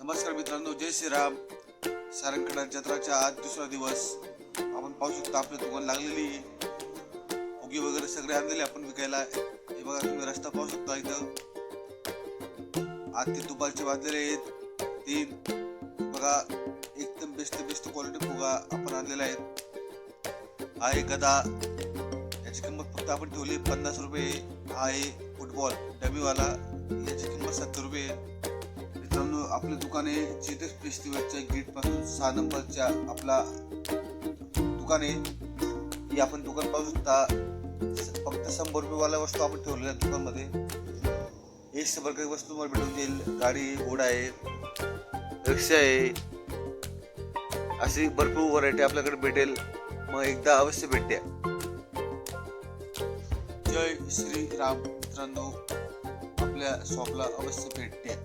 नमस्कार मित्रांनो, जय श्रीराम. सारंगखेडा जत्राच्या आज दुसरा दिवस. आपण पाहू शकता आपलं दुकान लागलेली फुगे वगैरे सगळे आणलेले आपण विकायला. हे बघा, तुम्ही रस्ता पाहू शकता. इथं आज ते दुपारचे वाजलेले आहेत 3. बघा, एकदम बेस्ट क्वालिटी फुगा आपण आणलेला आहेत. आहे गदा, याची किंमत फक्त आपण ठेवली 50 रुपये. आहे फुटबॉल डमीवाला, याची किंमत 70 रुपये. मित्रांनो, आपले दुकान आहे चेतक फेस्टिवलच्या गेट पासून 6 नंबरच्या आपला दुकान आहे. ही आपण दुकान पाहू शकता. फक्त 100 रुपयेवाला वस्तू आपण ठेवलेल्या दुकानमध्ये. 100 काही वस्तू तुम्हाला भेटून जाईल. गाडी, घोडा आहे, रिक्षा आहे, अशी भरपूर व्हरायटी आपल्याकडे भेटेल. मग एकदा अवश्य भेट द्या. जय श्री राम. मित्रांनो, आपल्या शॉपला अवश्य भेट द्या.